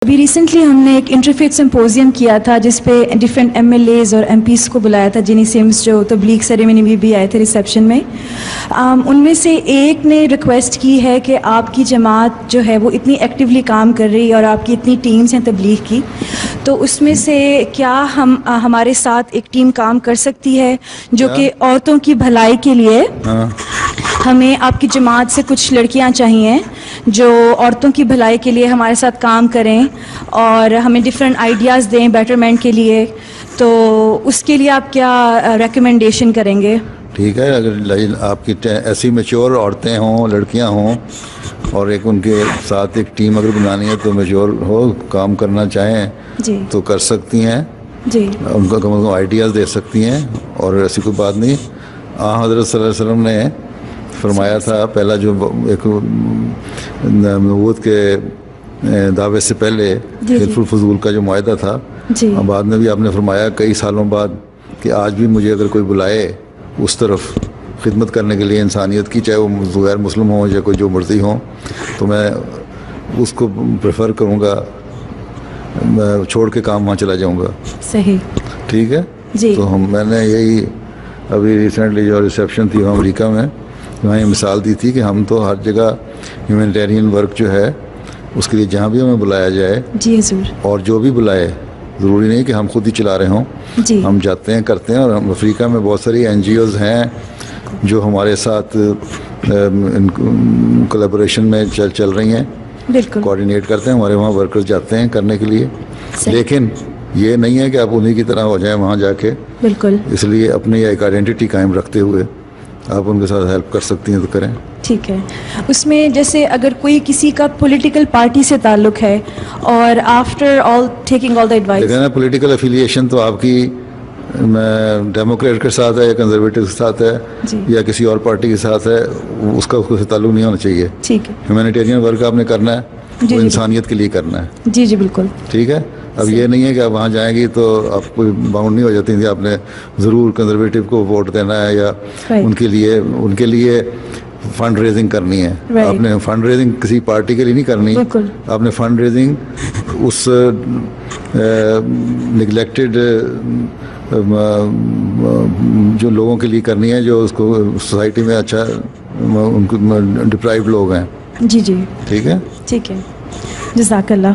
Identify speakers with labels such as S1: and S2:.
S1: अभी रिसेंटली हमने एक इंटरफेथ सिंपोजियम किया था जिसपे डिफरेंट एमएलएज और एमपीज़ को बुलाया था, जिनी सिम्स जो तबलीग सेरेमनी में भी आए थे रिसेप्शन में। उनमें से एक ने रिक्वेस्ट की है कि आपकी जमात जो है वो इतनी एक्टिवली काम कर रही है और आपकी इतनी टीम्स हैं तबलीग की, तो उसमें से क्या हमारे साथ एक टीम काम कर सकती है जो कि औरतों की भलाई के लिए हमें आपकी जमात से कुछ लड़कियां चाहिए जो औरतों की भलाई के लिए हमारे साथ काम करें और हमें डिफरेंट आइडियाज़ दें बेटरमेंट के लिए, तो उसके लिए आप क्या रेकमेंडेशन करेंगे?
S2: ठीक है, अगर आपकी ऐसी मैच्योर औरतें हों, लड़कियां हों और एक उनके साथ एक टीम अगर बनानी है तो मैच्योर हो, काम करना चाहें
S1: जी
S2: तो कर सकती हैं
S1: जी,
S2: उनको कम से कम आइडियाज़ दे सकती हैं। और ऐसी कोई बात नहीं, हज़रत सल्लल्लाहु अलैहि वसल्लम ने फरमाया था, पहला जो एक नबूवत के दावे से पहले हिल्फुल फजूल का जो मुआहदा था, बाद में भी आपने फरमाया कई सालों बाद कि आज भी मुझे अगर कोई बुलाए उस तरफ खिदमत करने के लिए इंसानियत की, चाहे वो गैर मुस्लिम हो या कोई जो मर्जी हो, तो मैं उसको प्रेफर करूँगा, मैं छोड़ के काम वहाँ चला जाऊँगा।
S1: सही, ठीक
S2: है जी। तो मैंने यही अभी रिसेंटली जो रिसेप्शन थी वहाँ अमेरिका में, वहाँ ये मिसाल दी थी कि हम तो हर जगह ह्यूमैनिटेरियन वर्क जो है उसके लिए जहाँ भी हमें बुलाया जाए
S1: जी हुजूर, और
S2: जो भी बुलाए, ज़रूरी नहीं कि हम खुद ही चला रहे हों, हम जाते हैं, करते हैं। और हम अफ्रीका में बहुत सारी NGOs हैं जो हमारे साथ कोलैबोरेशन में चल रही हैं, कोऑर्डिनेट करते हैं, हमारे वहाँ वर्कर्स जाते हैं करने के लिए। लेकिन ये नहीं है कि आप उन्हीं की तरह हो जाएं वहाँ जाके, बिल्कुल। इसलिए अपनी एक आइडेंटिटी कायम रखते हुए आप उनके साथ हेल्प कर सकती हैं तो करें। ठीक है,
S1: उसमें जैसे अगर कोई किसी का पॉलिटिकल पार्टी से ताल्लुक है और after all taking all the advice,
S2: देखा ना, पॉलिटिकल एफिलिएशन तो आपकी डेमोक्रेट के साथ है या कंजर्वेटिव के साथ है या किसी और पार्टी के साथ है, उसका उससे ताल्लुक नहीं होना चाहिए। ठीक है, ह्यूमैनिटेरियन वर्क आपने करना है, वो इंसानियत के लिए करना है। जी जी बिल्कुल, ठीक है। अब ये नहीं है कि आप वहाँ जाएंगी तो आप कोई बाउंड नहीं हो जाती थी, आपने ज़रूर कंजर्वेटिव को वोट देना है या उनके लिए फंड रेजिंग करनी है। आपने फंड रेजिंग किसी पार्टी के लिए नहीं करनी, आपने फंड रेजिंग उस निगलेक्टेड जो लोगों के लिए करनी है जो उसको सोसाइटी में अच्छा उनको डिप्राइव्ड लोग हैं। जी जी, ठीक है, ठीक है, जज़ाकल्लाह।